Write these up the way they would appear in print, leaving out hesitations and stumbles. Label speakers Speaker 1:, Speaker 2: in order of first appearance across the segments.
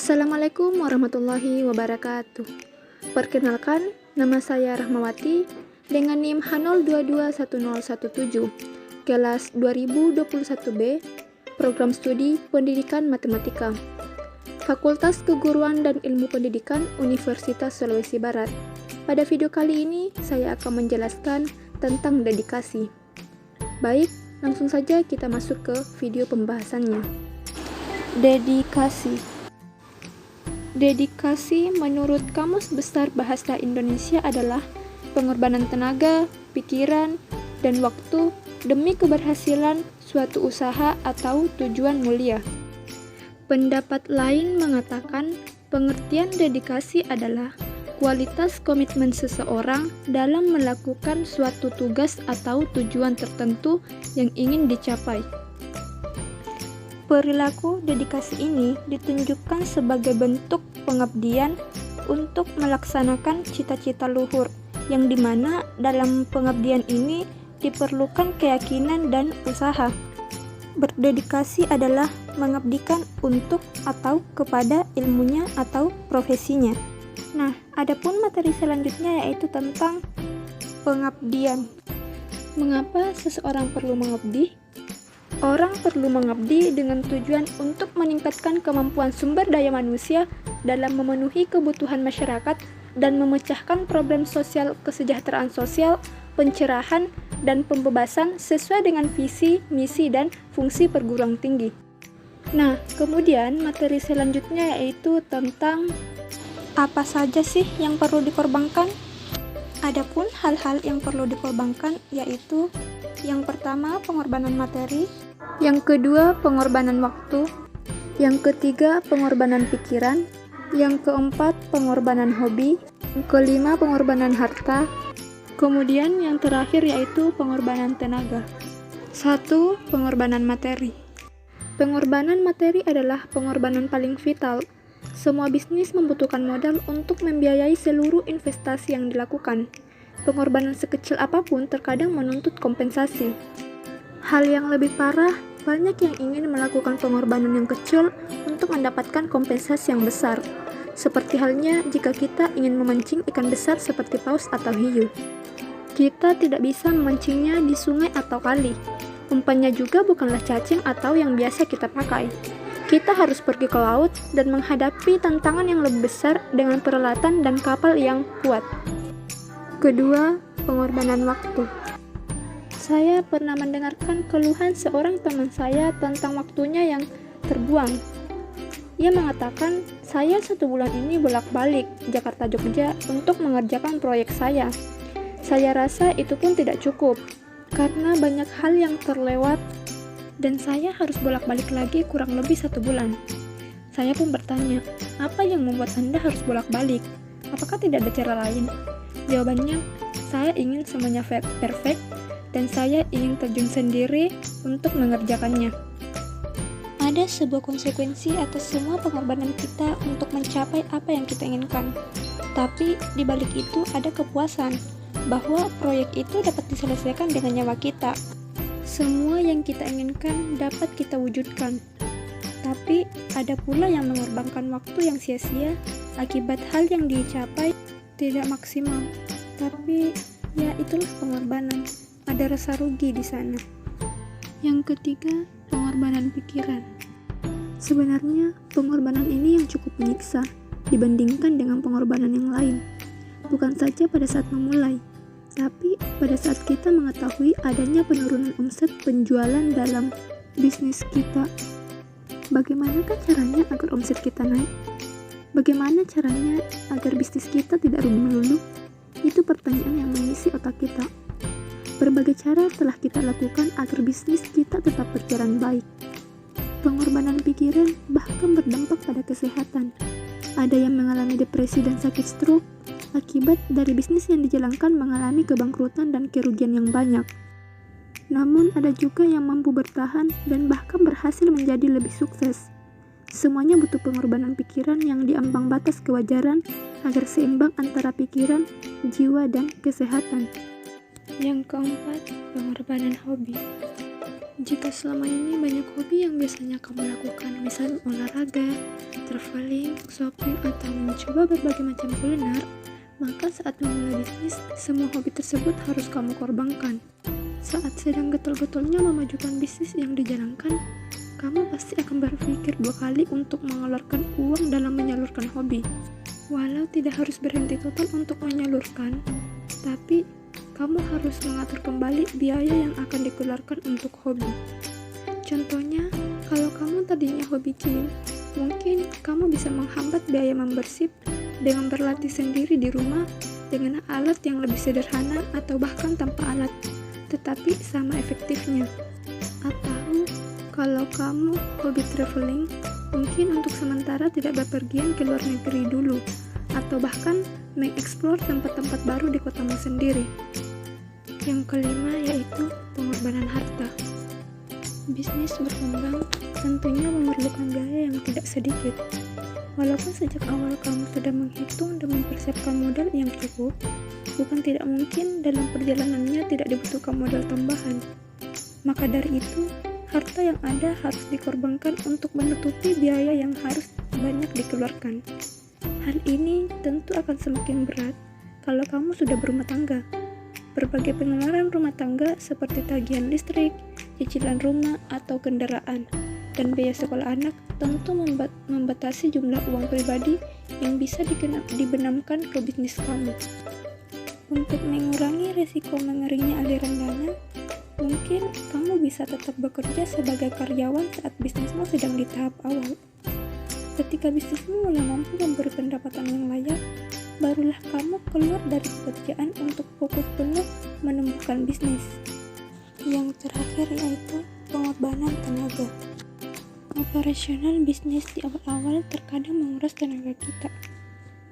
Speaker 1: Assalamualaikum warahmatullahi wabarakatuh. Perkenalkan, nama saya Rahmawati dengan NIM H02210117, kelas 2021B, Program Studi Pendidikan Matematika, Fakultas Keguruan dan Ilmu Pendidikan Universitas Sulawesi Barat. Pada video kali ini, saya akan menjelaskan tentang dedikasi. Baik, langsung saja kita masuk ke video pembahasannya. Dedikasi menurut Kamus Besar Bahasa Indonesia adalah pengorbanan tenaga, pikiran, dan waktu demi keberhasilan suatu usaha atau tujuan mulia. Pendapat lain mengatakan pengertian dedikasi adalah kualitas komitmen seseorang dalam melakukan suatu tugas atau tujuan tertentu yang ingin dicapai. Perilaku dedikasi ini ditunjukkan sebagai bentuk pengabdian untuk melaksanakan cita-cita luhur, yang dimana dalam pengabdian ini diperlukan keyakinan dan usaha. Berdedikasi adalah mengabdikan untuk atau kepada ilmunya atau profesinya. Nah, adapun materi selanjutnya yaitu tentang pengabdian. Mengapa seseorang perlu mengabdi? Orang perlu mengabdi dengan tujuan untuk meningkatkan kemampuan sumber daya manusia dalam memenuhi kebutuhan masyarakat dan memecahkan problem sosial, kesejahteraan sosial, pencerahan, dan pembebasan sesuai dengan visi, misi, dan fungsi perguruan tinggi. Nah, kemudian materi selanjutnya yaitu tentang apa saja sih yang perlu dikorbankan? Adapun hal-hal yang perlu dikorbankan yaitu yang pertama pengorbanan materi, yang kedua pengorbanan waktu, yang ketiga pengorbanan pikiran, yang keempat pengorbanan hobi, yang kelima pengorbanan harta, kemudian yang terakhir yaitu pengorbanan tenaga. 1. Pengorbanan materi. Pengorbanan materi adalah pengorbanan paling vital. Semua bisnis membutuhkan modal untuk membiayai seluruh investasi yang dilakukan. Pengorbanan sekecil apapun terkadang menuntut kompensasi. Hal yang lebih parah, banyak yang ingin melakukan pengorbanan yang kecil untuk mendapatkan kompensasi yang besar. Seperti halnya jika kita ingin memancing ikan besar seperti paus atau hiu. Kita tidak bisa memancingnya di sungai atau kali. Umpannya juga bukanlah cacing atau yang biasa kita pakai. Kita harus pergi ke laut dan menghadapi tantangan yang lebih besar dengan peralatan dan kapal yang kuat. Kedua, pengorbanan waktu. Saya pernah mendengarkan keluhan seorang teman saya tentang waktunya yang terbuang. Ia mengatakan, saya 1 bulan ini bolak-balik Jakarta-Jogja untuk mengerjakan proyek saya. Saya rasa itu pun tidak cukup, karena banyak hal yang terlewat dan saya harus bolak-balik lagi kurang lebih 1 bulan. Saya pun bertanya, apa yang membuat Anda harus bolak-balik? Apakah tidak ada cara lain? Jawabannya, saya ingin semuanya perfect dan saya ingin terjun sendiri untuk mengerjakannya. Ada sebuah konsekuensi atas semua pengorbanan kita untuk mencapai apa yang kita inginkan. Tapi di balik itu ada kepuasan bahwa proyek itu dapat diselesaikan dengan nyawa kita. Semua yang kita inginkan dapat kita wujudkan. Tapi ada pula yang mengorbankan waktu yang sia-sia akibat hal yang dicapai tidak maksimal. Tapi ya itulah pengorbanan. Ada rasa rugi di sana. Yang ketiga, pengorbanan pikiran. Sebenarnya, pengorbanan ini yang cukup menyiksa dibandingkan dengan pengorbanan yang lain. Bukan saja pada saat memulai, tapi pada saat kita mengetahui adanya penurunan omset penjualan dalam bisnis kita. Bagaimanakah caranya agar omset kita naik? Bagaimana caranya agar bisnis kita tidak rugi melulu? Itu pertanyaan yang mengisi otak kita. Berbagai cara telah kita lakukan agar bisnis kita tetap berjalan baik. Pengorbanan pikiran bahkan berdampak pada kesehatan. Ada yang mengalami depresi dan sakit stroke akibat dari bisnis yang dijalankan mengalami kebangkrutan dan kerugian yang banyak. Namun ada juga yang mampu bertahan dan bahkan berhasil menjadi lebih sukses. Semuanya butuh pengorbanan pikiran yang diambang batas kewajaran agar seimbang antara pikiran, jiwa, dan kesehatan. Yang keempat, pengorbanan hobi.
Speaker 2: Jika selama ini banyak hobi yang biasanya kamu lakukan, misalnya olahraga, traveling, shopping, atau mencoba berbagai macam kuliner, maka saat memulai bisnis, semua hobi tersebut harus kamu korbankan. Saat sedang getol-getolnya memajukan bisnis yang dijalankan, kamu pasti akan berpikir 2 kali untuk mengeluarkan uang dalam menyalurkan hobi. Walau tidak harus berhenti total untuk menyalurkan, tapi kamu harus mengatur kembali biaya yang akan dikeluarkan untuk hobi. Contohnya, kalau kamu tadinya hobi gym, mungkin kamu bisa menghambat biaya membership dengan berlatih sendiri di rumah dengan alat yang lebih sederhana atau bahkan tanpa alat, tetapi sama efektifnya. Atau, kalau kamu hobi traveling, mungkin untuk sementara tidak bepergian ke luar negeri dulu, atau bahkan mengeksplor tempat-tempat baru di kotamu sendiri. Yang kelima yaitu pengorbanan harta. Bisnis berkembang tentunya memerlukan biaya yang tidak sedikit. Walaupun sejak awal kamu sudah menghitung dan mempersiapkan modal yang cukup, bukan tidak mungkin dalam perjalanannya tidak dibutuhkan modal tambahan. Maka dari itu, harta yang ada harus dikorbankan untuk menutupi biaya yang harus banyak dikeluarkan. Hal ini tentu akan semakin berat kalau kamu sudah berumah tangga. Berbagai pengeluaran rumah tangga seperti tagihan listrik, cicilan rumah atau kendaraan, dan biaya sekolah anak tentu membatasi jumlah uang pribadi yang bisa dibenamkan ke bisnis kamu. Untuk mengurangi risiko mengeringnya aliran dana, mungkin kamu bisa tetap bekerja sebagai karyawan saat bisnismu sedang di tahap awal. Ketika bisnismu mulai mampu memberi pendapatan yang layak, barulah kamu keluar dari pekerjaan untuk fokus penuh menumbuhkan bisnis. Yang terakhir yaitu pengorbanan tenaga. Operasional bisnis di awal-awal terkadang menguras tenaga kita.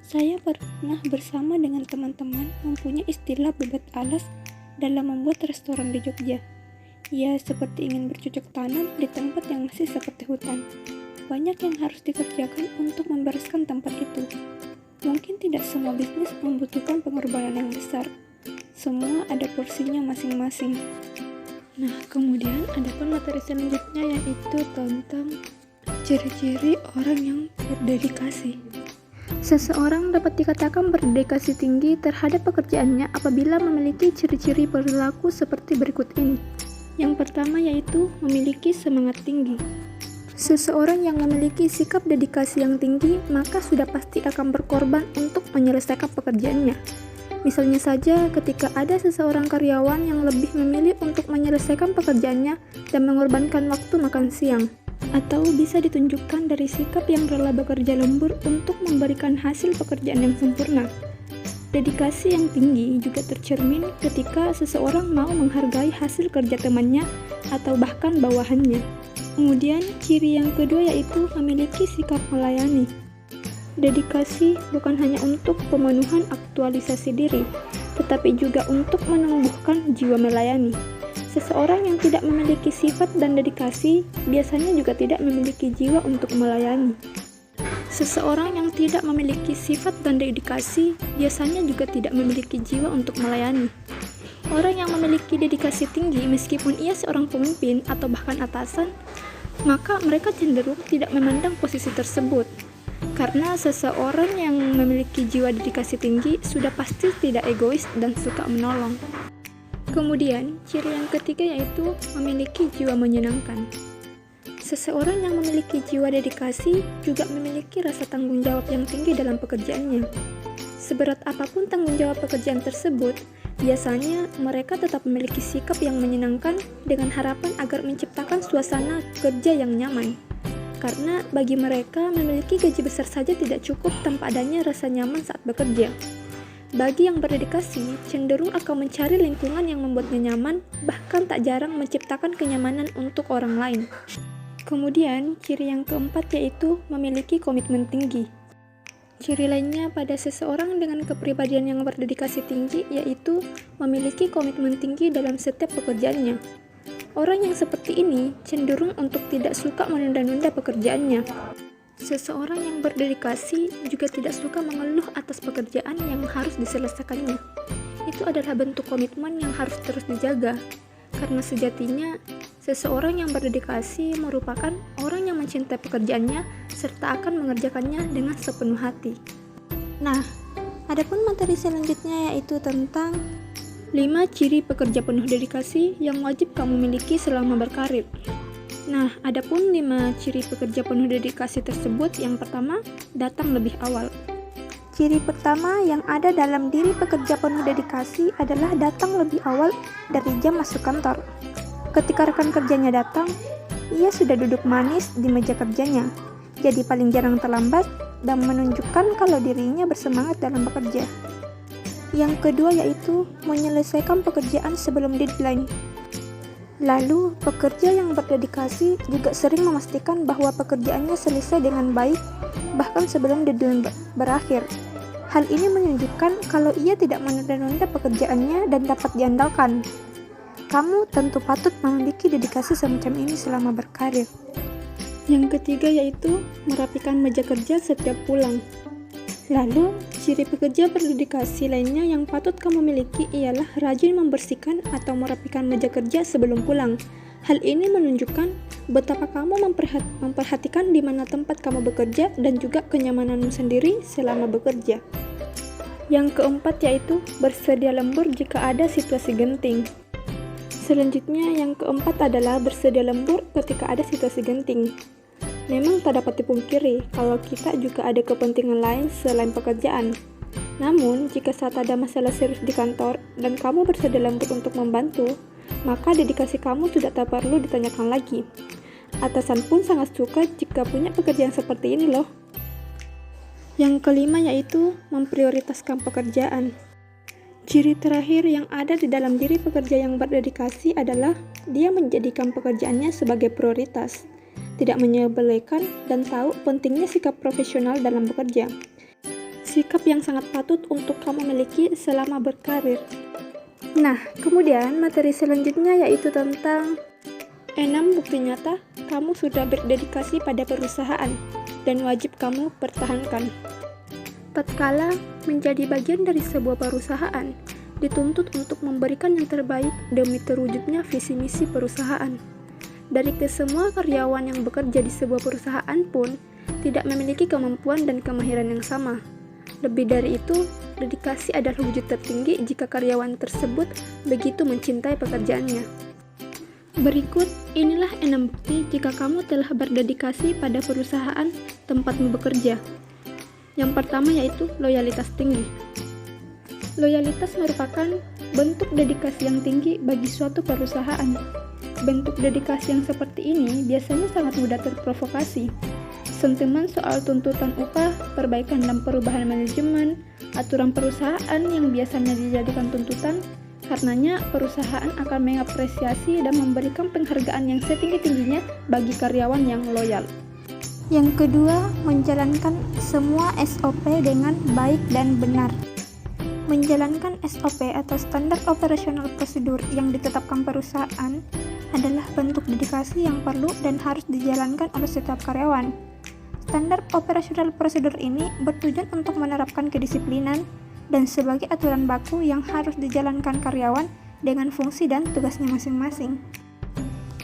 Speaker 2: Saya pernah bersama dengan teman-teman mempunyai istilah bebat alas dalam membuat restoran di Jogja. Ya, seperti ingin bercocok tanam di tempat yang masih seperti hutan. Banyak yang harus dikerjakan untuk membereskan tempat itu. Mungkin tidak semua bisnis membutuhkan pengorbanan yang besar. Semua ada porsinya masing-masing. Nah, kemudian ada pun materi selanjutnya yaitu tentang ciri-ciri orang yang berdedikasi. Seseorang dapat dikatakan berdedikasi tinggi terhadap pekerjaannya apabila memiliki ciri-ciri perilaku seperti berikut ini. Yang pertama yaitu memiliki semangat tinggi. Seseorang yang memiliki sikap dedikasi yang tinggi, maka sudah pasti akan berkorban untuk menyelesaikan pekerjaannya. Misalnya saja ketika ada seseorang karyawan yang lebih memilih untuk menyelesaikan pekerjaannya dan mengorbankan waktu makan siang. Atau bisa ditunjukkan dari sikap yang rela bekerja lembur untuk memberikan hasil pekerjaan yang sempurna. Dedikasi yang tinggi juga tercermin ketika seseorang mau menghargai hasil kerja temannya atau bahkan bawahannya. Kemudian, ciri yang kedua yaitu memiliki sikap melayani. Dedikasi bukan hanya untuk pemenuhan aktualisasi diri, tetapi juga untuk menumbuhkan jiwa melayani. Seseorang yang tidak memiliki sifat dan dedikasi biasanya juga tidak memiliki jiwa untuk melayani. Seseorang yang tidak memiliki sifat dan dedikasi biasanya juga tidak memiliki jiwa untuk melayani. Orang yang memiliki dedikasi tinggi meskipun ia seorang pemimpin atau bahkan atasan, maka mereka cenderung tidak memandang posisi tersebut. Karena seseorang yang memiliki jiwa dedikasi tinggi sudah pasti tidak egois dan suka menolong. Kemudian, ciri yang ketiga yaitu memiliki jiwa menyenangkan. Seseorang yang memiliki jiwa dedikasi juga memiliki rasa tanggung jawab yang tinggi dalam pekerjaannya. Seberat apapun tanggung jawab pekerjaan tersebut, biasanya mereka tetap memiliki sikap yang menyenangkan dengan harapan agar menciptakan suasana kerja yang nyaman. Karena bagi mereka, memiliki gaji besar saja tidak cukup tanpa adanya rasa nyaman saat bekerja. Bagi yang berdedikasi, cenderung akan mencari lingkungan yang membuatnya nyaman, bahkan tak jarang menciptakan kenyamanan untuk orang lain. Kemudian, ciri yang keempat yaitu memiliki komitmen tinggi. Ciri lainnya pada seseorang dengan kepribadian yang berdedikasi tinggi yaitu memiliki komitmen tinggi dalam setiap pekerjaannya. Orang yang seperti ini cenderung untuk tidak suka menunda-nunda pekerjaannya. Seseorang yang berdedikasi juga tidak suka mengeluh atas pekerjaan yang harus diselesaikannya. Itu adalah bentuk komitmen yang harus terus dijaga, karena sejatinya
Speaker 1: Seseorang yang berdedikasi merupakan orang yang mencintai pekerjaannya serta akan mengerjakannya dengan sepenuh hati. Nah, adapun materi selanjutnya yaitu tentang 5 ciri pekerja penuh dedikasi yang wajib kamu miliki selama berkarir. Nah, adapun 5 ciri pekerja penuh dedikasi tersebut, yang pertama, datang lebih awal. Ciri pertama yang ada dalam diri pekerja penuh dedikasi adalah datang lebih awal dari jam masuk kantor. Ketika rekan kerjanya datang, ia sudah duduk manis di meja kerjanya, jadi paling jarang terlambat dan menunjukkan kalau dirinya bersemangat dalam bekerja. Yang kedua yaitu menyelesaikan pekerjaan sebelum deadline. Lalu, pekerja yang berdedikasi juga sering memastikan bahwa pekerjaannya selesai dengan baik, bahkan sebelum deadline berakhir. Hal ini menunjukkan kalau ia tidak menunda-nunda pekerjaannya dan dapat diandalkan. Kamu tentu patut memiliki dedikasi semacam ini selama berkarir. Yang ketiga yaitu merapikan meja kerja setiap pulang. Lalu, ciri pekerja berdedikasi lainnya yang patut kamu miliki ialah rajin membersihkan atau merapikan meja kerja sebelum pulang. Hal ini menunjukkan betapa kamu memperhatikan di mana tempat kamu bekerja dan juga kenyamananmu sendiri selama bekerja. Yang keempat yaitu bersedia lembur jika ada situasi genting. Selanjutnya, yang keempat adalah bersedia lembur ketika ada situasi genting. Memang tak dapat dipungkiri kalau kita juga ada kepentingan lain selain pekerjaan. Namun, jika saat ada masalah serius di kantor dan kamu bersedia lembur untuk membantu, maka dedikasi kamu tidak perlu ditanyakan lagi. Atasan pun sangat suka jika punya pekerjaan seperti ini loh. Yang kelima yaitu memprioritaskan pekerjaan. Ciri terakhir yang ada di dalam diri pekerja yang berdedikasi adalah dia menjadikan pekerjaannya sebagai prioritas, tidak menyepelekan dan tahu pentingnya sikap profesional dalam bekerja. Sikap yang sangat patut untuk kamu miliki selama berkarir. Nah, kemudian materi selanjutnya yaitu tentang 6 bukti nyata kamu sudah berdedikasi pada perusahaan dan wajib kamu pertahankan. Tatkala menjadi bagian dari sebuah perusahaan, dituntut untuk memberikan yang terbaik demi terwujudnya visi misi perusahaan. Dari kesemua karyawan yang bekerja di sebuah perusahaan pun tidak memiliki kemampuan dan kemahiran yang sama. Lebih dari itu, dedikasi adalah wujud tertinggi jika karyawan tersebut begitu mencintai pekerjaannya. Berikut inilah 6 bukti jika kamu telah berdedikasi pada perusahaan tempatmu bekerja. Yang pertama yaitu loyalitas tinggi. Loyalitas merupakan bentuk dedikasi yang tinggi bagi suatu perusahaan. Bentuk dedikasi yang seperti ini biasanya sangat mudah terprovokasi. Sentimen soal tuntutan upah, perbaikan dan perubahan manajemen, aturan perusahaan yang biasanya dijadikan tuntutan, karenanya perusahaan akan mengapresiasi dan memberikan penghargaan yang setinggi-tingginya bagi karyawan yang loyal. Yang kedua, menjalankan semua SOP dengan baik dan benar. Menjalankan SOP atau standar operasional prosedur yang ditetapkan perusahaan adalah bentuk dedikasi yang perlu dan harus dijalankan oleh setiap karyawan. Standar operasional prosedur ini bertujuan untuk menerapkan kedisiplinan dan sebagai aturan baku yang harus dijalankan karyawan dengan fungsi dan tugasnya masing-masing.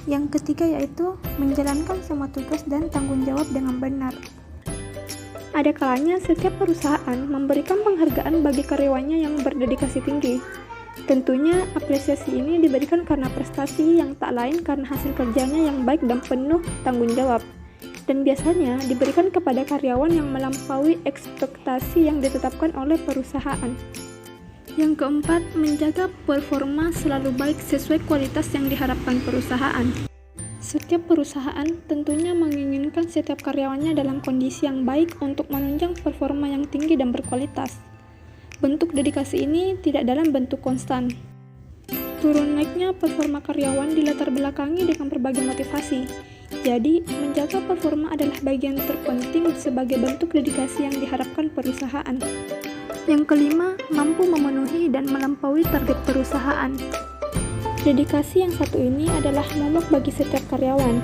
Speaker 1: Yang ketiga yaitu menjalankan semua tugas dan tanggung jawab dengan benar. Ada kalanya setiap perusahaan memberikan penghargaan bagi karyawannya yang berdedikasi tinggi. Tentunya apresiasi ini diberikan karena prestasi yang tak lain karena hasil kerjanya yang baik dan penuh tanggung jawab. Dan biasanya diberikan kepada karyawan yang melampaui ekspektasi yang ditetapkan oleh perusahaan. Yang keempat, menjaga performa selalu baik sesuai kualitas yang diharapkan perusahaan. Setiap perusahaan tentunya menginginkan setiap karyawannya dalam kondisi yang baik untuk menunjang performa yang tinggi dan berkualitas. Bentuk dedikasi ini tidak dalam bentuk konstan. Turun naiknya performa karyawan dilatar belakangi dengan berbagai motivasi. Jadi, menjaga performa adalah bagian terpenting sebagai bentuk dedikasi yang diharapkan perusahaan. Yang kelima, mampu memenuhi dan melampaui target perusahaan. Dedikasi yang satu ini adalah momok bagi setiap karyawan.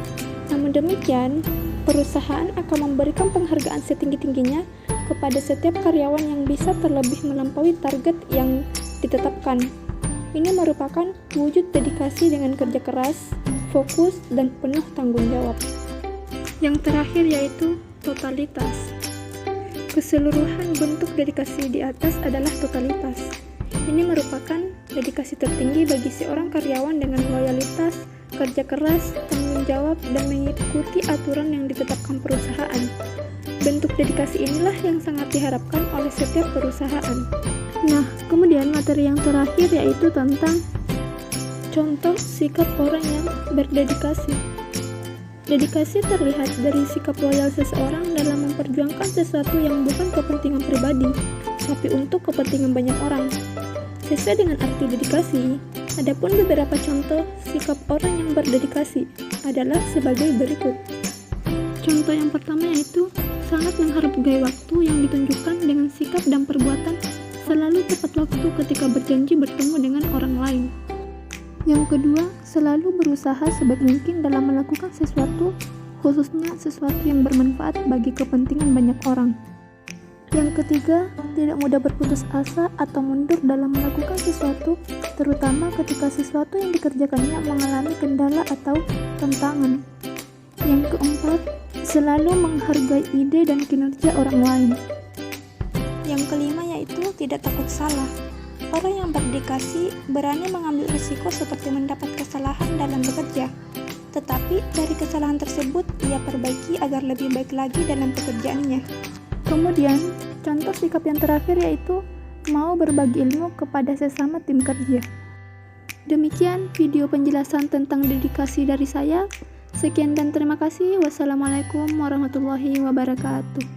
Speaker 1: Namun demikian, perusahaan akan memberikan penghargaan setinggi-tingginya kepada setiap karyawan yang bisa terlebih melampaui target yang ditetapkan. Ini merupakan wujud dedikasi dengan kerja keras, fokus, dan penuh tanggung jawab.
Speaker 2: Yang terakhir yaitu totalitas. Keseluruhan bentuk dedikasi di atas adalah totalitas. Ini merupakan dedikasi tertinggi bagi seorang karyawan dengan loyalitas, kerja keras, tanggung jawab, dan mengikuti aturan yang ditetapkan perusahaan. Bentuk dedikasi inilah yang sangat diharapkan oleh setiap perusahaan.
Speaker 1: Nah, kemudian materi yang terakhir yaitu tentang contoh sikap orang yang berdedikasi. Dedikasi terlihat dari sikap loyal seseorang dalam memperjuangkan sesuatu yang bukan kepentingan pribadi, tapi untuk kepentingan banyak orang. Sesuai dengan arti dedikasi, adapun beberapa contoh sikap orang yang berdedikasi adalah sebagai berikut. Contoh yang pertama yaitu sangat menghargai waktu yang ditunjukkan dengan sikap dan perbuatan selalu tepat waktu ketika berjanji bertemu dengan orang lain. Yang kedua, selalu berusaha sebaik mungkin dalam melakukan sesuatu, khususnya sesuatu yang bermanfaat bagi kepentingan banyak orang. Yang ketiga, tidak mudah berputus asa atau mundur dalam melakukan sesuatu, terutama ketika sesuatu yang dikerjakannya mengalami kendala atau tantangan. Yang keempat, selalu menghargai ide dan kinerja orang lain. Yang kelima yaitu tidak takut salah. Orang yang berdedikasi berani mengambil risiko seperti mendapat kesalahan dalam bekerja. Tetapi dari kesalahan tersebut ia perbaiki agar lebih baik lagi dalam pekerjaannya. Kemudian, contoh sikap yang terakhir yaitu mau berbagi ilmu kepada sesama tim kerja. Demikian video penjelasan tentang dedikasi dari saya. Sekian dan terima kasih. Wassalamualaikum warahmatullahi wabarakatuh.